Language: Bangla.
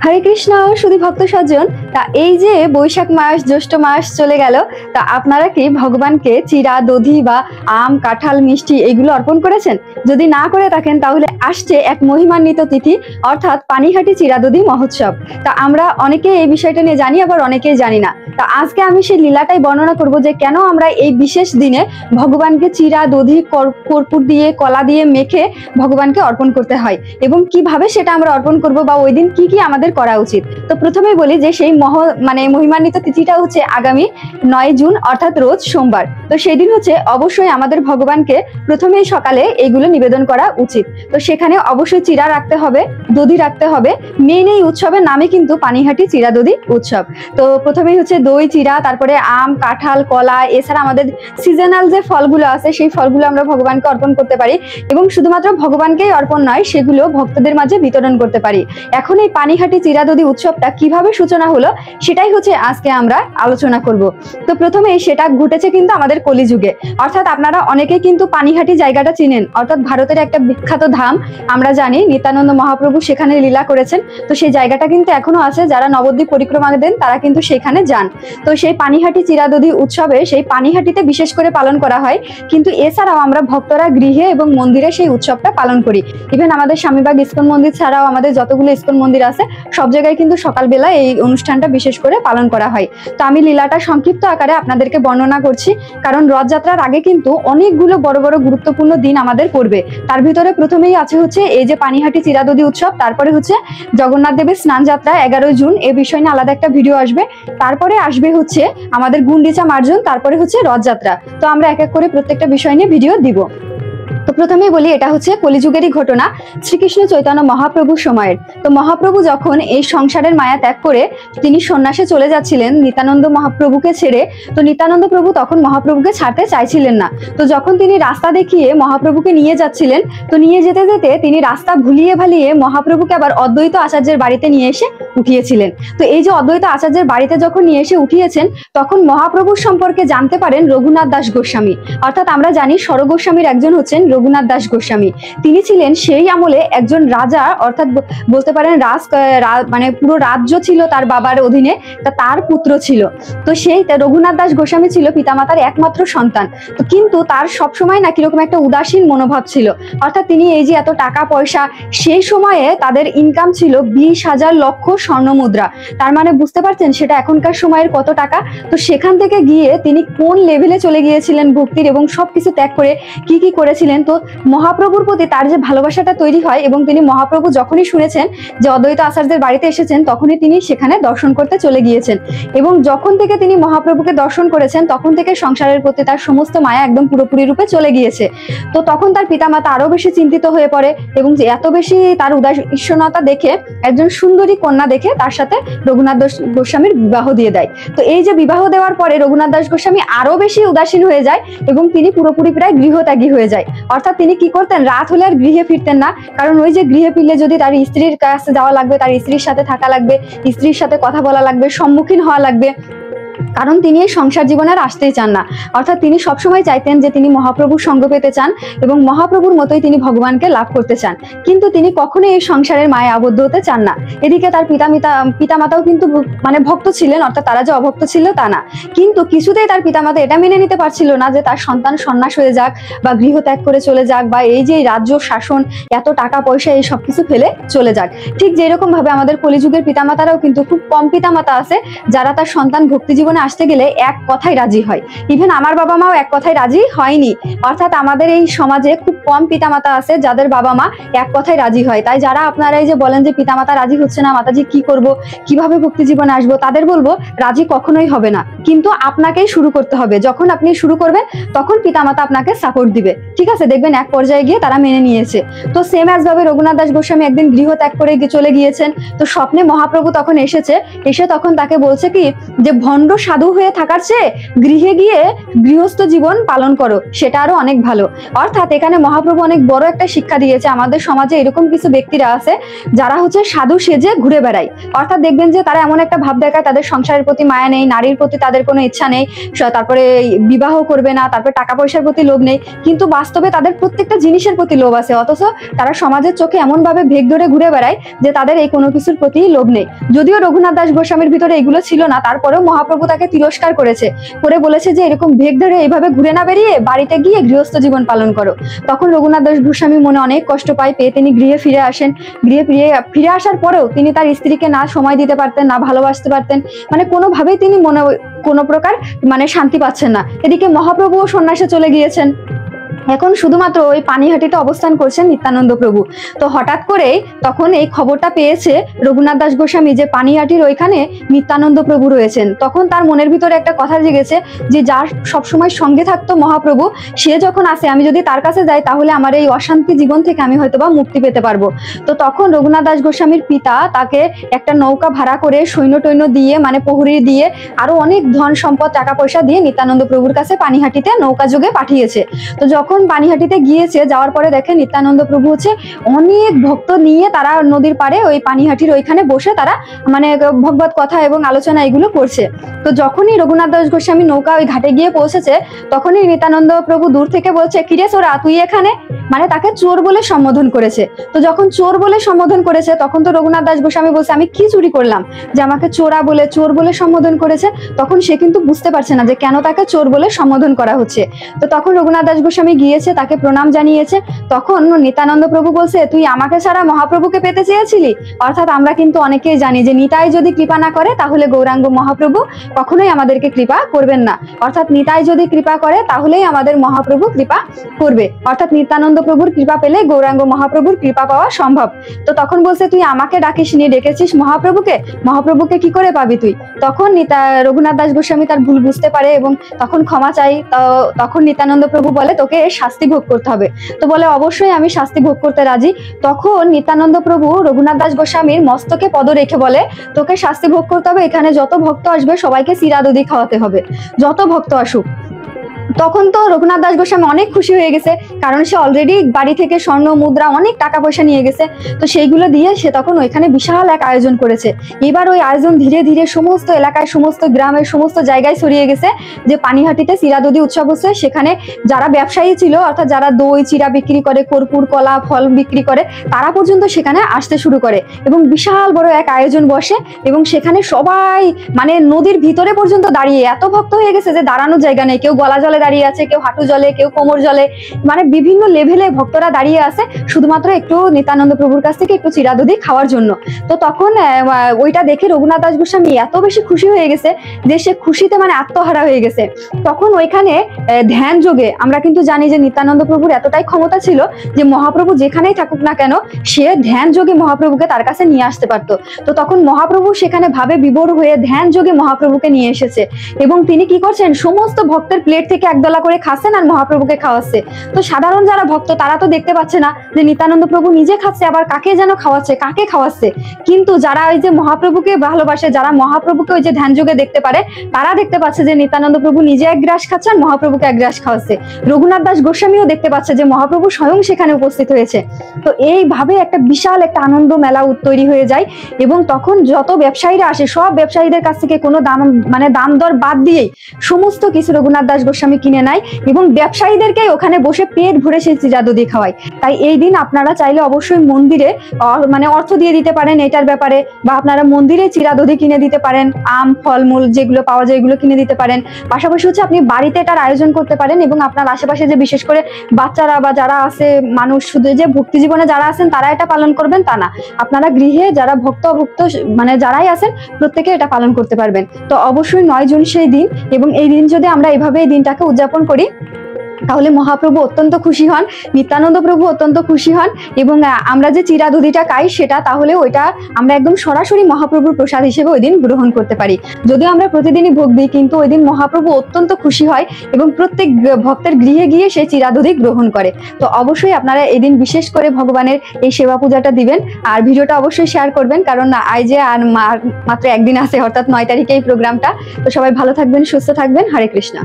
হরে কৃষ্ণ শুধু ভক্ত সজ্জন। তা এই যে বৈশাখ মাস জ্যৈষ্ঠ মাস চলে গেল, তা আপনারা কি ভগবানকে চিরা দধি বা আম কাঁঠাল মিষ্টি এইগুলো অর্পণ করেছেন? যদি না করে থাকেন তাহলে আসছে এক মহিমান্বিত তিথি, অর্থাৎ পানিহাটি চিরা দধি মহোৎসব। তা আমরা অনেকে এই বিষয়টা নিয়ে জানি, আবার অনেকেই জানি না। তা আজকে আমি সেই লীলাটাই বর্ণনা করব যে কেন আমরা এই বিশেষ দিনে ভগবানকে চিরা দধি কর্পূর দিয়ে কলা দিয়ে মেখে ভগবানকে অর্পণ করতে হয়, এবং কিভাবে সেটা আমরা অর্পণ করব বা ওই দিন কি কি আমাদের করা উচিত। তো প্রথমেই বলি যে সেই মহিমান্বিত তিথিটা হচ্ছে আগামী 9 জুন, অর্থাৎ রোজ সোমবার। তো সেই দিন হচ্ছে অবশ্যই আমাদের ভগবানকে প্রথমেই সকালে এইগুলো নিবেদন করা উচিত। তো সেখানে অবশ্যই চিরা রাখতে হবে, দধি রাখতে হবে। মেইন এই উৎসবের নামে কিন্তু পানিহাটি চিরা দধি উৎসব। তো প্রথমেই হচ্ছে দই চিরা, তারপরে আম কাঁঠাল কলা, এছাড়া আমাদের সিজনাল যে ফলগুলো আছে সেই ফলগুলো আমরা ভগবানকে অর্পণ করতে পারি, এবং শুধুমাত্র ভগবানকেই অর্পণ নয়, সেগুলো ভক্তদের মাঝে বিতরণ করতে পারি। এখন এই পানিহাটি চিরা দধি উৎসবটা কিভাবে সূচনা হলো সেটাই হচ্ছে আজকে আমরা আলোচনা করব। তো প্রথমে সেটা ঘটেছে কিন্তু আমাদের কলিযুগে, অর্থাৎ আপনারা অনেকে কিন্তু পানিহাটি জায়গাটা চিনেন, অর্থাৎ ভারতের একটা বিখ্যাত ধাম। আমরা জানি নিত্যানন্দ মহাপ্রভু সেখানে লীলা করেছেন। তো সেই জায়গাটা কিন্তু এখনো আছে, যারা নবদ্বীপ পরিক্রমা দেন তারা কিন্তু সেখানে যান। তো সেই পানিহাটি চিরা দধি উৎসবে সেই পানিহাটিতে বিশেষ করে পালন করা হয়, কিন্তু এছাড়াও আমরা ভক্তরা গৃহে এবং মন্দিরে সেই উৎসবটা পালন করি। ইভেন আমাদের স্বামীবাগ ইস্কন মন্দির ছাড়াও আমাদের যতগুলো ইস্কন মন্দির আছে সব জায়গায় কিন্তু সকালবেলা এই অনুষ্ঠানটা বিশেষ করে পালন করা হয়। তো আমি লীলাটা সংক্ষিপ্ত আকারে আপনাদেরকে বর্ণনা করছি, কারণ রথযাত্রার আগে কিন্তু অনেকগুলো বড় বড় গুরুত্বপূর্ণ দিন আমাদের পড়বে। তার ভিতরে প্রথমেই আছে হচ্ছে এই যে পানিহাটি চিরা দধি উৎসব, তারপরে হচ্ছে জগন্নাথ দেবের স্নান যাত্রা 11 জুন, এ বিষয় নিয়ে আলাদা একটা ভিডিও আসবে। তারপরে আসবে হচ্ছে আমাদের গুন্ডিচা মার্জন, তারপরে হচ্ছে রথযাত্রা। তো আমরা এক এক করে প্রত্যেকটা বিষয় নিয়ে ভিডিও দিব। তো প্রথমেই বলি, এটা হচ্ছে কলিযুগেরই ঘটনা, শ্রীকৃষ্ণ চৈতন্য মহাপ্রভুর সময়ের। তো মহাপ্রভু যখন এই সংসারের মায়া ত্যাগ করে তিনি সন্ন্যাসে চলে যাচ্ছিলেন নিত্যানন্দ মহাপ্রভুকে ছেড়ে, তো নিত্যানন্দ প্রভু তখন মহাপ্রভুকে ছাড়তে চাইছিলেন না। তো যখন তিনি রাস্তা দেখিয়ে মহাপ্রভুকে নিয়ে যাচ্ছিলেন, তো নিয়ে যেতে যেতে তিনি রাস্তা ভুলিয়ে ভালিয়ে মহাপ্রভুকে আবার অদ্বৈত আচার্যের বাড়িতে নিয়ে এসে উঠিয়েছিলেন। তো এই যে অদ্বৈত আচার্যের বাড়িতে যখন নিয়ে এসে উঠিয়েছেন, তখন মহাপ্রভুর সম্পর্কে জানতে পারেন রঘুনাথ দাস গোস্বামী। অর্থাৎ আমরা জানি স্বর গোস্বামীর একজন হচ্ছেন রঘুনাথ দাস গোস্বামী। তিনি ছিলেন সেই আমলে একজন রাজা, অর্থাৎ বলতে পারেন মানে পুরো রাজ্য ছিল তার বাবার অধীনে, তার পুত্র ছিল। তো সেই রঘুনাথ দাস গোস্বামী ছিল পিতামাতার একমাত্র সন্তান। তো কিন্তু তার সবসময় না কিরকম একটা উদাসীন মনোভাব ছিল। অর্থাৎ তিনি এই যে এত টাকা পয়সা, সেই সময়ে তাদের ইনকাম ছিল 20,000 লক্ষ স্বর্ণ মুদ্রা। তার মানে বুঝতে পারছেন সেটা এখনকার সময়ের কত টাকা। তো সেখান থেকে গিয়ে তিনি কোন লেভেলে চলে গিয়েছিলেন ভক্তির, এবং সবকিছু ত্যাগ করে কি কি করেছিলেন। তো মহাপ্রভুর প্রতি তার যে ভালোবাসাটা তৈরি হয়, এবং তিনি মহাপ্রভু যখনই শুনেছেন যে অদ্বৈত আচার্যের বাড়িতে এসেছেন, তখনই তিনি সেখানে দর্শন করতে চলে গিয়েছেন। এবং যখন থেকে তিনি মহাপ্রভুকে দর্শন করেছেন, তখন থেকে সংসারের প্রতি তার সমস্ত মায়া একদম পুরোপুরি রূপে চলে গিয়েছে। তো তখন তার পিতামাতা আরো বেশি চিন্তিত হয়ে পড়ে, এবং যে এত বেশি তার উদাসীনতা দেখে একজন সুন্দরী কন্যা দেখে তার সাথে রঘুনাথ দাস গোস্বামীর বিবাহ দিয়ে দেয়। তো এই যে বিবাহ দেওয়ার পরে রঘুনাথ দাস গোস্বামী আরো বেশি উদাসীন হয়ে যায়, এবং তিনি পুরোপুরি প্রায় গৃহত্যাগী হয়ে যায়। অর্থাৎ তিনি কি করতেন, রাত হলে আর গৃহে ফিরতেন না, কারণ ওই যে গৃহে ফিরলে যদি তার স্ত্রীর কাছে যাওয়া লাগবে, তার স্ত্রীর সাথে থাকা লাগবে, স্ত্রীর সাথে কথা বলা লাগবে, সম্মুখীন হওয়া লাগবে, কারণ তিনি এই সংসার জীবনে আর আসতেই চান না। অর্থাৎ তিনি সবসময় চাইতেন যে তিনি মহাপ্রভুর সঙ্গ পেতে চান, এবং মহাপ্রভুর মতোই তিনি ভগবানকে লাভ করতে চান, কিন্তু তিনি কখনোই এই সংসারের মায়ে আবদ্ধ হতে চান না। এদিকে তার পিতামাতাও কিন্তু মানে ভক্ত ছিলেন, অর্থাৎ তারা যে অভক্ত ছিল তা না, কিন্তু কিছুতেই তার পিতামাতা এটা মেনে নিতে পারছিল না যে তার সন্তান সন্ন্যাস হয়ে যাক বা গৃহত্যাগ করে চলে যাক, বা এই যে রাজ্য শাসন, এত টাকা পয়সা, এই সবকিছু ফেলে চলে যাক। ঠিক যেরকম ভাবে আমাদের কলিযুগের পিতামাতারাও কিন্তু খুব কম পিতামাতা আছে যারা তার সন্তান ভক্তি জীবনে আসতে গেলে এক কথায় রাজি হয়। ইভেন আমার বাবা মাও এক কথায় রাজি হয়নি। অর্থাৎ আমাদের এই সমাজে খুব কম পিতামাতা আছে যাদের বাবা মা এক কথায় রাজি হয়। তাই যারা আপনারা এই যে বলেন যে পিতামাতা রাজি হচ্ছে না, মাতাজি কি করব, কিভাবে ভক্তি জীবনে আসবো, তাদের বলবো রাজি কখনোই হবে না, কিন্তু আপনাকেই শুরু করতে হবে। যখন আপনি শুরু করবেন তখন পিতামাতা আপনাকে সাপোর্ট দিবে, ঠিক আছে? দেখবেন এক পর্যায়ে গিয়ে তারা মেনে নিয়েছে। তো সেম অ্যাজ ভাবে রঘুনাথ দাস গোস্বামী একদিন গৃহ ত্যাগ করে চলে গিয়েছেন। তো স্বপ্নে মহাপ্রভু তখন এসে তখন তাকে বলছে কি যে ভণ্ড সাধু হয়ে থাকার চেয়ে গৃহে গিয়ে গৃহস্থ জীবন পালন করো, সেটা আরো অনেক ভালো। অর্থাৎ এখানে মহাপ্রভু অনেক বড় একটা শিক্ষা দিয়েছে। আমাদের সমাজে এরকম কিছু ব্যক্তিরা আছে যারা হচ্ছে সাধু সেজে ঘুরে বেড়ায়। অর্থাৎ দেখবেন যে তারা এমন একটা ভাব দেখায় তাদের সংসারের প্রতি মায়া নেই, নারীর প্রতি তাদের কোনো ইচ্ছা নেই, তারপরে বিবাহ করবে না, তারপরে টাকা পয়সার প্রতি লোভ নেই, কিন্তু বাস্তবে তাদের প্রত্যেকটা জিনিসের প্রতি লোভ আছে। অথচ তারা সমাজের চোখে এমন ভাবে ভেগ ধরে ঘুরে বেড়ায় যে তাদের এই কোনো কিছুর প্রতি লোভ নেই। যদিও রঘুনাথ দাস গোস্বামীর ভিতরে এগুলো ছিল না, তারপরেও মহাপ্রভু তাকে তিরস্কার করে বলেছে যে এরকম ভেগ ধরে এইভাবে ঘুরে না বেরিয়ে বাড়িতে গিয়ে গৃহস্থ জীবন পালন করো। তখন রঘুনাথ দাস গোস্বামী মনে অনেক কষ্ট পায়, পেয়ে তিনি গৃহে ফিরে আসেন। গৃহে ফিরে আসার পরেও তিনি তার স্ত্রীকে না সময় দিতে পারতেন, না ভালোবাসতে পারতেন, মানে কোনোভাবেই তিনি মনে কোনো প্রকার মানে শান্তি পাচ্ছেন না। এদিকে মহাপ্রভুও সন্ন্যাসে চলে গিয়েছেন, এখন শুধুমাত্র ওই পানিহাটিতে অবস্থান করছেন নিত্যানন্দ প্রভু। তো হঠাৎ করে তখন এই খবরটা পেয়েছে রঘুনাথ দাস গোস্বামী যে পানিহাটির ওইখানে নিত্যানন্দ প্রভু রয়েছেন। তখন তার মনের ভিতরে একটা কথা জেগেছে যে যার সবসময় সঙ্গে থাকতো মহাপ্রভু, সে যখন আসে আমি যদি তার কাছে যাই তাহলে আমার এই অশান্তি জীবন থেকে আমি হয়তোবা মুক্তি পেতে পারবো। তো তখন রঘুনাথ দাস গোস্বামীর পিতা তাকে একটা নৌকা ভাড়া করে সৈন্য টৈন্য দিয়ে, মানে প্রহরী দিয়ে, আরো অনেক ধন সম্পদ টাকা পয়সা দিয়ে নিত্যানন্দ প্রভুর কাছে পানিহাটিতে নৌকা যোগে পাঠিয়েছে। তো যখন পানিহাটিতে গিয়েছে, যাওয়ার পরে দেখে নিত্যানন্দ প্রভু হচ্ছে অনেক ভক্ত নিয়ে তারা নদীর পাড়ে ওই পানিহাটির ওইখানে বসে তারা মানে ভগবত কথা এবং আলোচনা এগুলো করছে। তো যখনই রঘুনাথ দাস গোস্বামী নৌকা ওই ঘাটে গিয়ে পৌঁছেছে, তখনই নিত্যানন্দ প্রভু দূর থেকে বলছে, কিরে সোরা তুই এখানে, মানে তাকে চোর বলে সম্বোধন করেছে। তো যখন চোর বলে সম্বোধন করেছে তখন তো রঘুনাথ দাস গোস্বামী বলছে আমি কি চুরি করলাম যে আমাকে চোর বলে সম্বোধন করেছে। তখন সে কিন্তু বুঝতে পারছে না যে কেন তাকে চোর বলে সম্বোধন করা হচ্ছে। তো তখন রঘুনাথ দাস গোস্বামী গিয়েছে, তাকে প্রণাম জানিয়েছে। তখন নিত্যানন্দ প্রভু বলছে, তুই আমাকে ছাড়া মহাপ্রভুকে পেতে চেয়েছিলি। অর্থাৎ আমরা কিন্তু অনেকেই জানি যে নিতাই যদি কৃপা না করে তাহলে গৌরাঙ্গ মহাপ্রভু কখনোই আমাদেরকে কৃপা করবেন না। অর্থাৎ নিতাই যদি কৃপা করে তাহলেই আমাদের মহাপ্রভু কৃপা করবে। অর্থাৎ নিত্যানন্দ প্রভুর কৃপা পেলে গৌরাঙ্গ মহাপ্রভুর কৃপা পাওয়া সম্ভব। তো তখন বলছে, তুই আমাকে ডাকিস নি, ডেকেছিস মহাপ্রভুকে কি করে পাবি তুই? তখন রঘুনাথ দাস গোস্বামী তার ভুল বুঝতে পারে এবং তখন ক্ষমা চাই। তখন নিত্যানন্দ প্রভু বলে, তোকে শাস্তি ভোগ করতে হবে। তো বলে, অবশ্যই আমি শাস্তি ভোগ করতে রাজি। তখন নিত্যানন্দ প্রভু রঘুনাথ দাস গোস্বামীর মস্তকে পদ রেখে বলে, তোকে শাস্তি ভোগ করতে হবে, এখানে যত ভক্ত আসবে সবাইকে চিরা দধি খাওয়াতে হবে, যত ভক্ত আসুক। তখন তো রঘুনাথ দাস গোস্বামী অনেক খুশি হয়ে গেছে, কারণ সে অলরেডি বাড়ি থেকে স্বর্ণ মুদ্রা অনেক টাকা পয়সা নিয়ে গেছে। তো সেইগুলো দিয়ে সে তখন ওইখানে বিশাল এক আয়োজন করেছে। এবার ওই আয়োজন ধীরে ধীরে সমস্ত এলাকায়, সমস্ত গ্রামের সমস্ত জায়গায় ছড়িয়ে গেছে যে পানিহাটিতে চিরা দধি উৎসব হচ্ছে। সেখানে যারা ব্যবসায়ী ছিল, অর্থাৎ যারা দই চিরা বিক্রি করে, কর্পূর কলা ফল বিক্রি করে, তারা পর্যন্ত সেখানে আসতে শুরু করে এবং বিশাল বড় এক আয়োজন বসে। এবং সেখানে সবাই মানে নদীর ভিতরে পর্যন্ত দাঁড়িয়ে, এত ভক্ত হয়ে গেছে যে দাঁড়ানোর জায়গা নেই, কেউ গলা জলে দাঁড়িয়ে আছে, কেউ হাঁটু জলে, কেউ কোমর জলে, মানে বিভিন্ন লেভেলে ভক্তরা দাঁড়িয়ে আছে শুধুমাত্র একটু নিত্যানন্দ প্রভুর কাছ থেকে একটু চিরা দধি খাওয়ার জন্য। তো তখন ওইটা দেখে রঘুনাথ দাস গোস্বামী এত বেশি খুশি হয়ে গেছে যে সে খুশিতে মানে আত্মহারা হয়ে গেছে। তখন ওইখানে ধ্যান যোগে, আমরা কিন্তু জানি যে নিত্যানন্দ প্রভুর এতটাই ক্ষমতা ছিল যে মহাপ্রভু যেখানেই থাকুক না কেন সে ধ্যান যোগে মহাপ্রভুকে তার কাছে নিয়ে আসতে পারতো। তো তখন মহাপ্রভু সেখানে ভাবে বিভোর হয়ে ধ্যান যোগে মহাপ্রভুকে নিয়ে এসেছে এবং তিনি কি করছেন, সমস্ত ভক্তের প্লেট থেকে একদলা করে খাচ্ছেন আর মহাপ্রভুকে খাওয়াচ্ছে। তো সাধারণ যারা ভক্ত তারা তো দেখতে পাচ্ছে না যে নিত্যানন্দ প্রভু নিজে খাচ্ছে, আবার কাকে যেন খাওয়াচ্ছে, কাকে খাওয়াচ্ছে। কিন্তু যারা ওই যে মহাপ্রভুকে ভালোবাসে, যারা মহাপ্রভুকে ওই যে ধ্যান যোগে দেখতে পারে, তারা দেখতে পাচ্ছে যে নিত্যানন্দ প্রভু নিজে এক গ্রাস খাচ্ছে আর মহাপ্রভুকে এক গ্রাস খাওয়াচ্ছে। রঘুনাথ দাস গোস্বামীও দেখতে পাচ্ছে যে মহাপ্রভু স্বয়ং সেখানে উপস্থিত হয়েছে। তো এইভাবে একটা বিশাল একটা আনন্দ মেলা তৈরি হয়ে যায় এবং তখন যত ব্যবসায়ীরা আসে সব ব্যবসায়ীদের কাছ থেকে কোনো দাম দর বাদ দিয়েই সমস্ত কিছু রঘুনাথ দাস গোস্বামী কিনে নেয় এবং ব্যবসায়ীদেরকে ওখানে বসে পেট ভরে সেই চিরা দধি খাওয়ায়। তাই এই দিন আপনারা চাইলে অবশ্যই মন্দিরে মানে অর্থ দিয়ে দিতে পারেন এটার ব্যাপারে, বা আপনারা মন্দিরে চিরা দধি কিনে দিতে পারেন, আম ফলমূল যেগুলো পাওয়া যায় এগুলো কিনে দিতে পারেন। পাশাপাশি হচ্ছে আপনি বাড়িতে এটার আয়োজন করতে পারেন এবং আপনার আশেপাশে যে বিশেষ করে বাচ্চারা বা যারা আছে মানুষ, শুধু যে ভক্তি জীবনে যারা আছেন তারা এটা পালন করবেন তা না, আপনারা গৃহে যারা ভক্ত মানে যারাই আছেন প্রত্যেকে এটা পালন করতে পারবেন। তো অবশ্যই 9 জুন সেই দিন এবং এই দিন যদি আমরা এইভাবে এই দিনটাকে উদযাপন করি তাহলে মহাপ্রভু অত্যন্ত খুশি হন, নিত্যানন্দ প্রভু অত্যন্ত খুশি হন, এবং আমরা যে চিরা দধিটা খাই সেটা তাহলে ওইটা আমরা একদম সরাসরি মহাপ্রভুর প্রসাদ হিসেবে ওই দিন গ্রহণ করতে পারি। যদিও আমরা প্রতিদিনই ভোগ দিই, কিন্তু ওই দিন মহাপ্রভু অত্যন্ত খুশি হয় এবং প্রত্যেক ভক্তের গৃহে গিয়ে সে চিরা দধি গ্রহণ করে। তো অবশ্যই আপনারা এই দিন বিশেষ করে ভগবানের এই সেবা পূজাটা দিবেন, আর ভিডিওটা অবশ্যই শেয়ার করবেন, কারণ আইজে আর মাত্র একদিন আছে, অর্থাৎ 9 তারিখে এই প্রোগ্রামটা। তো সবাই ভালো থাকবেন, সুস্থ থাকবেন। হরে কৃষ্ণ।